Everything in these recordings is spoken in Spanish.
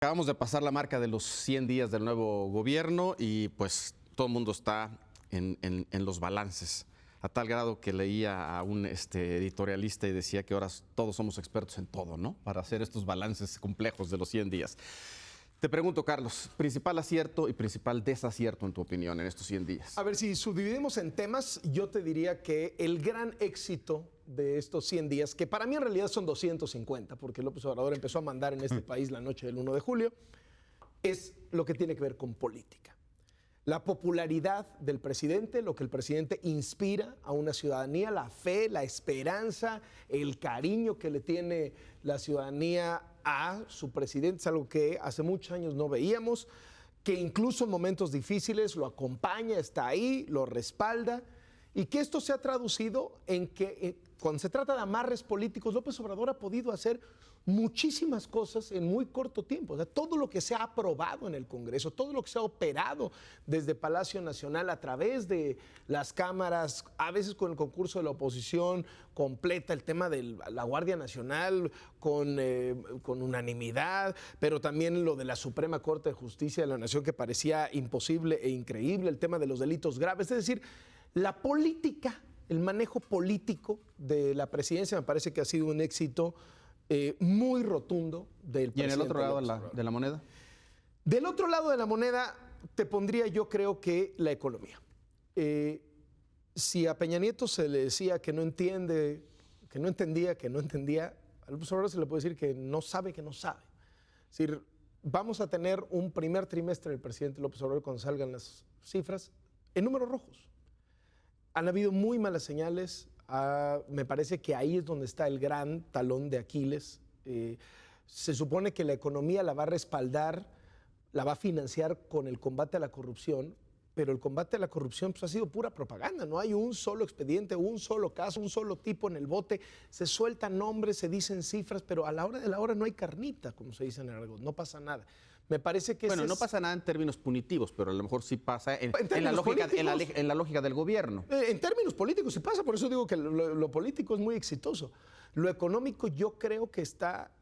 Acabamos de pasar la marca de los 100 días del nuevo gobierno y pues todo el mundo está en los balances, a tal grado que leía a un editorialista y decía que ahora todos somos expertos en todo, ¿no? Para hacer estos balances complejos de los 100 días. Te pregunto, Carlos, principal acierto y principal desacierto en tu opinión en estos 100 días. A ver, si subdividimos en temas, yo te diría que el gran éxito de estos 100 días, que para mí en realidad son 250, porque López Obrador empezó a mandar en este país la noche del 1 de julio, es lo que tiene que ver con política. La popularidad del presidente, lo que el presidente inspira a una ciudadanía, la fe, la esperanza, el cariño que le tiene la ciudadanía a su presidente, es algo que hace muchos años no veíamos, que incluso en momentos difíciles lo acompaña, está ahí, lo respalda, y que esto se ha traducido en que cuando se trata de amarres políticos, López Obrador ha podido hacer muchísimas cosas en muy corto tiempo. O sea, todo lo que se ha aprobado en el Congreso, todo lo que se ha operado desde Palacio Nacional a través de las cámaras, a veces con el concurso de la oposición completa, el tema de la Guardia Nacional con unanimidad, pero también lo de la Suprema Corte de Justicia de la Nación que parecía imposible e increíble, el tema de los delitos graves. Es decir, la política, el manejo político de la presidencia me parece que ha sido un éxito muy rotundo del presidente. ¿Y en el otro lado de la moneda? Del otro lado de la moneda te pondría yo creo que la economía. Si a Peña Nieto se le decía que no entiende, que no entendía, a López Obrador se le puede decir que no sabe. Es decir, vamos a tener un primer trimestre del presidente López Obrador cuando salgan las cifras en números rojos. Han habido muy malas señales. Me parece que ahí es donde está el gran talón de Aquiles. Se supone que la economía la va a respaldar, la va a financiar con el combate a la corrupción, pero el combate a la corrupción pues, ha sido pura propaganda. No hay un solo expediente, un solo caso, un solo tipo en el bote. Se sueltan nombres, se dicen cifras, pero a la hora de la hora no hay carnita, como se dice en el argot, no pasa nada. Me parece que bueno, no pasa nada en términos punitivos, pero a lo mejor sí pasa en la lógica del gobierno. En términos políticos sí pasa, por eso digo que lo político es muy exitoso. Lo económico yo creo que está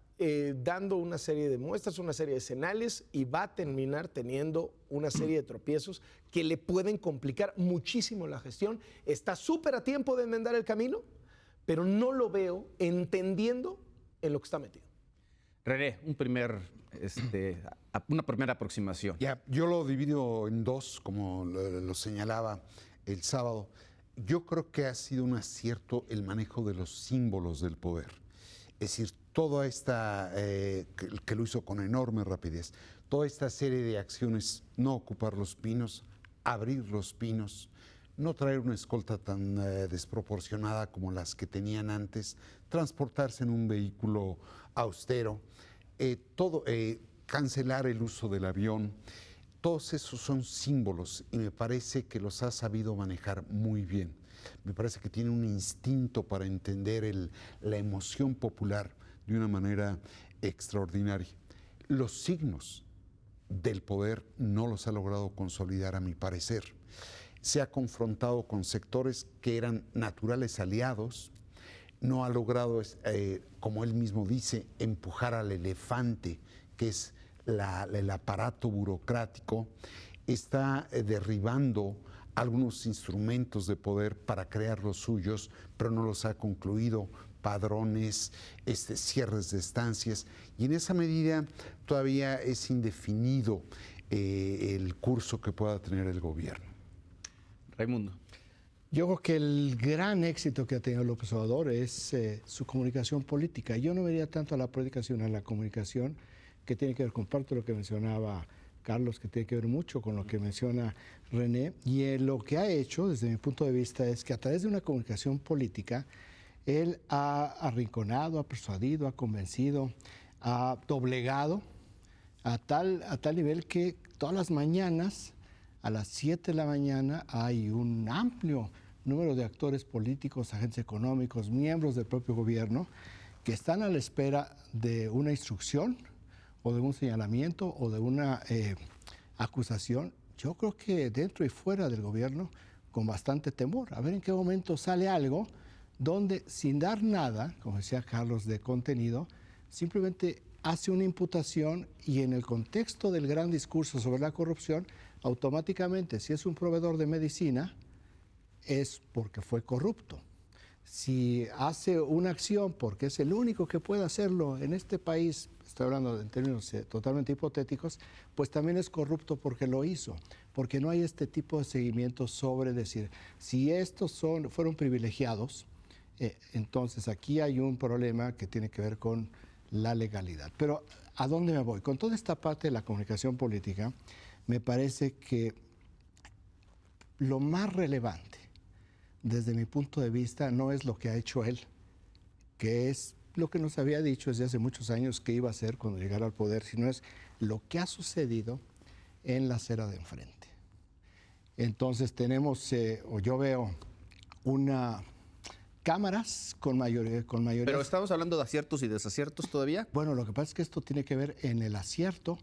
dando una serie de muestras, una serie de señales y va a terminar teniendo una serie de tropiezos que le pueden complicar muchísimo la gestión. Está súper a tiempo de enmendar el camino, pero no lo veo entendiendo en lo que está metido. René, una primera aproximación. Yo lo divido en dos, como lo señalaba el sábado. Yo creo que ha sido un acierto el manejo de los símbolos del poder. Es decir, toda esta, que lo hizo con enorme rapidez, toda esta serie de acciones, no ocupar los pinos, abrir los pinos, no traer una escolta tan desproporcionada como las que tenían antes, transportarse en un vehículo austero, cancelar el uso del avión, todos esos son símbolos y me parece que los ha sabido manejar muy bien. Me parece que tiene un instinto para entender la emoción popular de una manera extraordinaria. Los signos del poder no los ha logrado consolidar, a mi parecer. Se ha confrontado con sectores que eran naturales aliados, no ha logrado, como él mismo dice, empujar al elefante, que es el aparato burocrático, está derribando algunos instrumentos de poder para crear los suyos, pero no los ha concluido, padrones, cierres de estancias, y en esa medida todavía es indefinido el curso que pueda tener el gobierno. Raimundo. Yo creo que el gran éxito que ha tenido López Obrador es su comunicación política. Yo no vería tanto a la política, sino a la comunicación, que tiene que ver con parte de lo que mencionaba Carlos, que tiene que ver mucho con lo que menciona René. Y lo que ha hecho, desde mi punto de vista, es que a través de una comunicación política, él ha arrinconado, ha persuadido, ha convencido, ha doblegado a tal nivel que todas las mañanas, a las 7 de la mañana, hay un amplio número de actores políticos, agentes económicos, miembros del propio gobierno, que están a la espera de una instrucción o de un señalamiento o de una acusación. Yo creo que dentro y fuera del gobierno, con bastante temor, a ver en qué momento sale algo donde, sin dar nada, como decía Carlos, de contenido, simplemente hace una imputación y en el contexto del gran discurso sobre la corrupción, automáticamente, si es un proveedor de medicina, es porque fue corrupto. Si hace una acción porque es el único que puede hacerlo en este país, estoy hablando en términos totalmente hipotéticos, pues también es corrupto porque lo hizo, porque no hay este tipo de seguimiento sobre decir, si estos fueron privilegiados, entonces aquí hay un problema que tiene que ver con la legalidad. Pero ¿a dónde me voy? Con toda esta parte de la comunicación política, me parece que lo más relevante desde mi punto de vista no es lo que ha hecho él, que es lo que nos había dicho desde hace muchos años que iba a hacer cuando llegara al poder, sino es lo que ha sucedido en la acera de enfrente. Entonces tenemos, o yo veo, cámaras con mayoría. Pero estamos hablando de aciertos y desaciertos todavía. Bueno, lo que pasa es que esto tiene que ver en el acierto,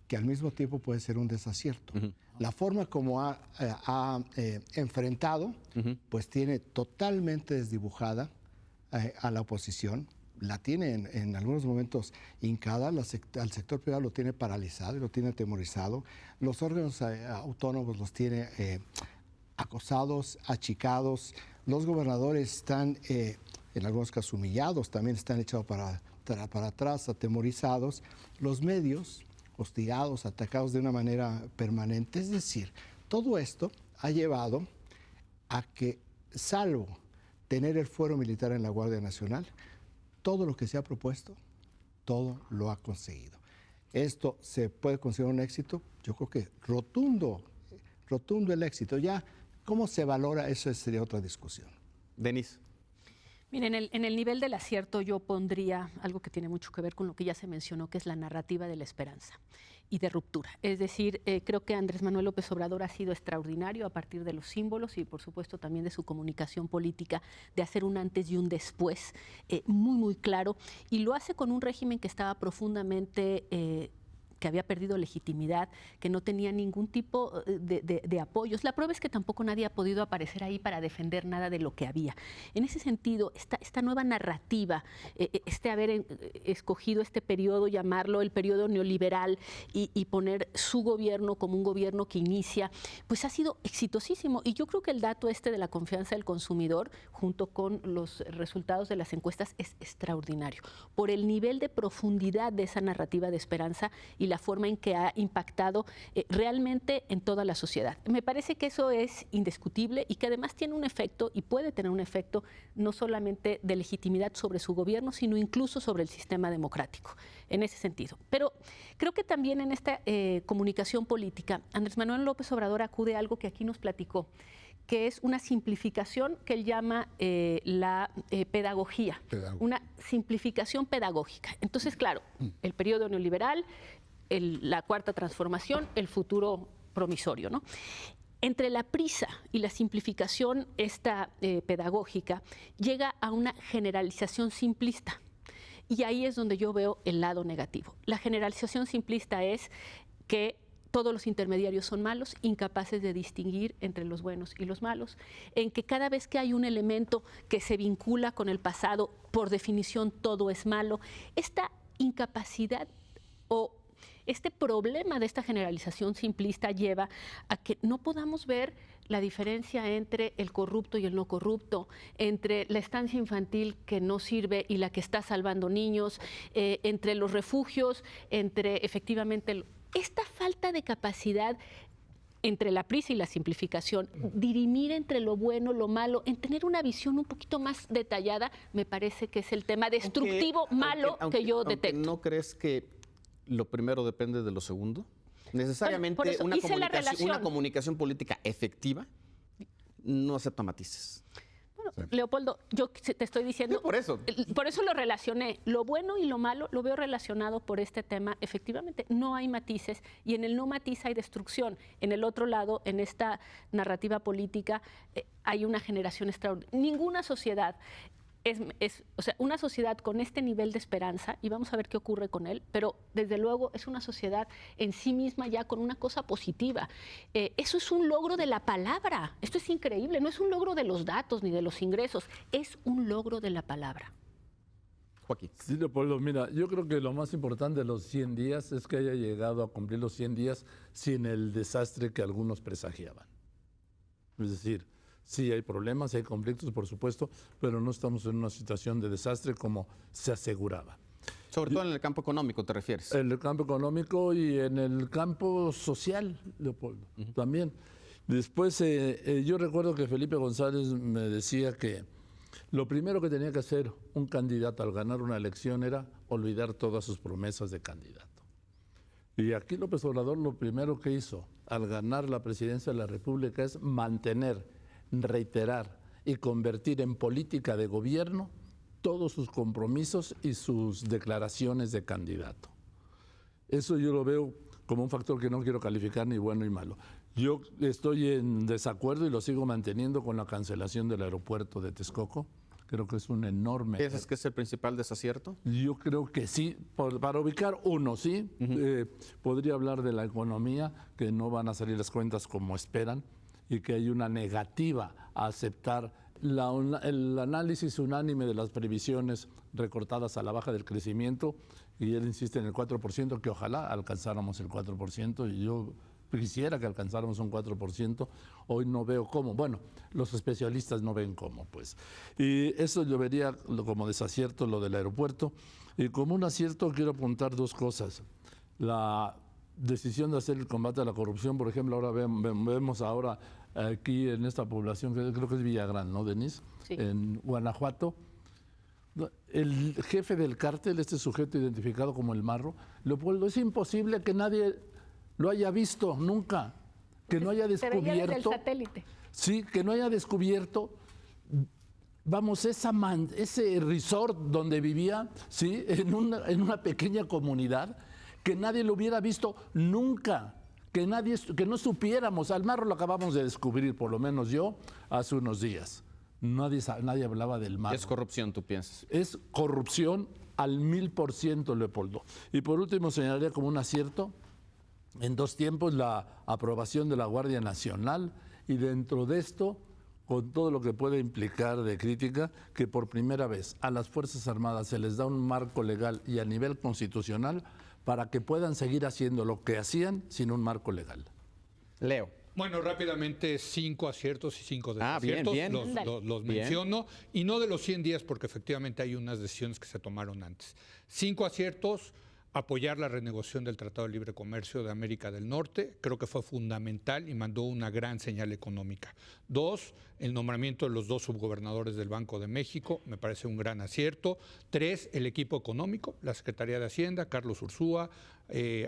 que al mismo tiempo puede ser un desacierto. La forma como ha enfrentado, pues tiene totalmente desdibujada a la oposición, la tiene en algunos momentos hincada, al sector privado lo tiene paralizado, lo tiene atemorizado, los órganos autónomos los tiene acosados, achicados, los gobernadores están en algunos casos humillados, también están echados para atrás, atemorizados, los medios hostigados, atacados de una manera permanente. Es decir, todo esto ha llevado a que, salvo tener el fuero militar en la Guardia Nacional, todo lo que se ha propuesto, todo lo ha conseguido. ¿Esto se puede considerar un éxito? Yo creo que rotundo el éxito. Ya, ¿cómo se valora eso? Sería otra discusión. Denise. Miren, en el nivel del acierto yo pondría algo que tiene mucho que ver con lo que ya se mencionó, que es la narrativa de la esperanza y de ruptura. Es decir, creo que Andrés Manuel López Obrador ha sido extraordinario a partir de los símbolos y, por supuesto, también de su comunicación política, de hacer un antes y un después muy, muy claro. Y lo hace con un régimen que estaba profundamente que había perdido legitimidad, que no tenía ningún tipo de apoyos. La prueba es que tampoco nadie ha podido aparecer ahí para defender nada de lo que había. En ese sentido, esta nueva narrativa, haber escogido este periodo, llamarlo el periodo neoliberal y poner su gobierno como un gobierno que inicia, pues ha sido exitosísimo. Y yo creo que el dato de la confianza del consumidor, junto con los resultados de las encuestas, es extraordinario. Por el nivel de profundidad de esa narrativa de esperanza y la forma en que ha impactado realmente en toda la sociedad. Me parece que eso es indiscutible y que además tiene un efecto y puede tener un efecto no solamente de legitimidad sobre su gobierno, sino incluso sobre el sistema democrático, en ese sentido. Pero creo que también en esta comunicación política, Andrés Manuel López Obrador acude a algo que aquí nos platicó, que es una simplificación que él llama la pedagogía, una simplificación pedagógica. Entonces, claro, el periodo neoliberal, la cuarta transformación, el futuro promisorio, ¿no? Entre la prisa y la simplificación pedagógica, llega a una generalización simplista. Y ahí es donde yo veo el lado negativo. La generalización simplista es que todos los intermediarios son malos, incapaces de distinguir entre los buenos y los malos, en que cada vez que hay un elemento que se vincula con el pasado, por definición todo es malo. Esta incapacidad o este problema de esta generalización simplista lleva a que no podamos ver la diferencia entre el corrupto y el no corrupto, entre la estancia infantil que no sirve y la que está salvando niños, entre los refugios, entre efectivamente esta falta de capacidad entre la prisa y la simplificación, dirimir entre lo bueno, lo malo, en tener una visión un poquito más detallada, me parece que es el tema destructivo, malo, que yo detecto. ¿No crees que lo primero depende de lo segundo? Necesariamente bueno, una comunicación política efectiva no acepta matices. Bueno, sí. Leopoldo, yo te estoy diciendo... Por eso lo relacioné. Lo bueno y lo malo lo veo relacionado por este tema. Efectivamente, no hay matices y en el no matiz hay destrucción. En el otro lado, en esta narrativa política, hay una generación extraordinaria. Ninguna sociedad... o sea, una sociedad con este nivel de esperanza, y vamos a ver qué ocurre con él, pero desde luego es una sociedad en sí misma ya con una cosa positiva. Eso es un logro de la palabra. Esto es increíble. No es un logro de los datos ni de los ingresos. Es un logro de la palabra. Joaquín. Sí, Leopoldo, mira, yo creo que lo más importante de los 100 días es que haya llegado a cumplir los 100 días sin el desastre que algunos presagiaban. Es decir, sí hay problemas, hay conflictos, por supuesto, pero no estamos en una situación de desastre como se aseguraba. Sobre todo en el campo económico, ¿te refieres? En el campo económico y en el campo social, Leopoldo, también. Después, yo recuerdo que Felipe González me decía que lo primero que tenía que hacer un candidato al ganar una elección era olvidar todas sus promesas de candidato. Y aquí López Obrador lo primero que hizo al ganar la presidencia de la República es mantener, reiterar y convertir en política de gobierno todos sus compromisos y sus declaraciones de candidato. Eso yo lo veo como un factor que no quiero calificar ni bueno ni malo. Yo estoy en desacuerdo y lo sigo manteniendo con la cancelación del aeropuerto de Texcoco. Creo que es un enorme... ¿Piensas que es el principal desacierto? Yo creo que sí. Para ubicar uno, sí. Podría hablar de la economía, que no van a salir las cuentas como esperan y que hay una negativa a aceptar el análisis unánime de las previsiones recortadas a la baja del crecimiento, y él insiste en el 4%, que ojalá alcanzáramos el 4%, y yo quisiera que alcanzáramos un 4%, hoy no veo cómo. Bueno, los especialistas no ven cómo, pues. Y eso yo vería como desacierto lo del aeropuerto, y como un acierto quiero apuntar dos cosas. La decisión de hacer el combate a la corrupción, por ejemplo, ahora vemos ahora aquí en esta población, que creo que es Villagrán, ¿no, Denise? Sí. En Guanajuato, el jefe del cártel, este sujeto identificado como el Marro, Leopoldo, es imposible que nadie lo haya visto nunca, que no haya Se veía desde el descubierto. satélite. Sí, que no haya descubierto, vamos, ese resort donde vivía, sí, en una pequeña comunidad, que nadie lo hubiera visto nunca, que no supiéramos. Al Marro lo acabamos de descubrir, por lo menos yo, hace unos días. Nadie hablaba del Marro. Es corrupción, ¿tú piensas? Es corrupción al 1000%, Leopoldo. Y por último, señalaría como un acierto, en 2 tiempos, la aprobación de la Guardia Nacional, y dentro de esto, con todo lo que puede implicar de crítica, que por primera vez a las Fuerzas Armadas se les da un marco legal y a nivel constitucional para que puedan seguir haciendo lo que hacían sin un marco legal. Leo. Bueno, rápidamente 5 aciertos y 5 Ah, bien, desaciertos. bien. Los Bien. menciono. Y no de los 100 días, porque efectivamente hay unas decisiones que se tomaron antes. 5 aciertos: apoyar la renegociación del Tratado de Libre Comercio de América del Norte. Creo que fue fundamental y mandó una gran señal económica. 2, el nombramiento de los 2 subgobernadores del Banco de México. Me parece un gran acierto. 3, el equipo económico, la Secretaría de Hacienda, Carlos Ursúa,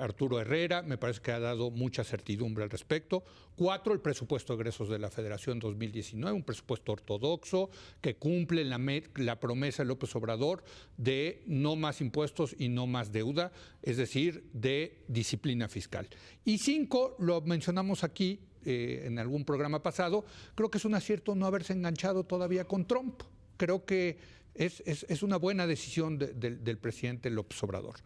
Arturo Herrera, me parece que ha dado mucha certidumbre al respecto. 4, el presupuesto de egresos de la Federación 2019, un presupuesto ortodoxo que cumple la promesa de López Obrador de no más impuestos y no más deuda, es decir, de disciplina fiscal. Y 5, lo mencionamos aquí en algún programa pasado, creo que es un acierto no haberse enganchado todavía con Trump. Creo que es una buena decisión del presidente López Obrador.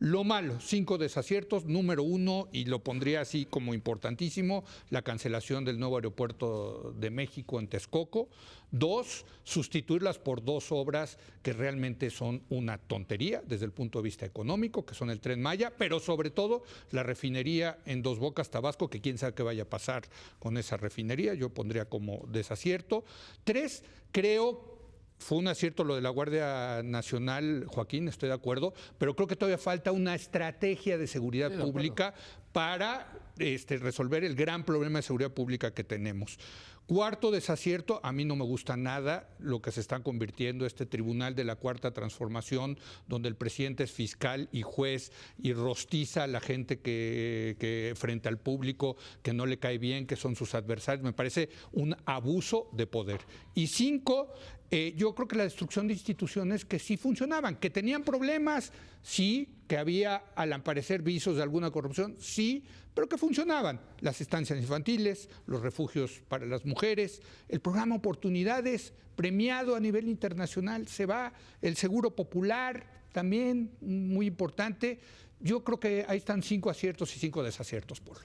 Lo malo, 5 desaciertos. Número 1, y lo pondría así como importantísimo, la cancelación del nuevo aeropuerto de México en Texcoco. 2, sustituirlas por 2 obras que realmente son una tontería desde el punto de vista económico, que son el Tren Maya, pero sobre todo la refinería en Dos Bocas, Tabasco, que quién sabe qué vaya a pasar con esa refinería. Yo pondría como desacierto. 3, creo... Fue un acierto lo de la Guardia Nacional, Joaquín, estoy de acuerdo, pero creo que todavía falta una estrategia de seguridad pública para resolver el gran problema de seguridad pública que tenemos. 4, desacierto, a mí no me gusta nada lo que se está convirtiendo este tribunal de la Cuarta Transformación, donde el presidente es fiscal y juez y rostiza a la gente que frente al público, que no le cae bien, que son sus adversarios. Me parece un abuso de poder. Y 5, yo creo que la destrucción de instituciones que sí funcionaban, que tenían problemas, sí, que había al parecer visos de alguna corrupción, sí, pero que funcionaban. Las estancias infantiles, los refugios para las mujeres, el programa Oportunidades, premiado a nivel internacional, se va, el seguro popular, también muy importante. Yo creo que ahí están 5 aciertos y 5 desaciertos, Polo.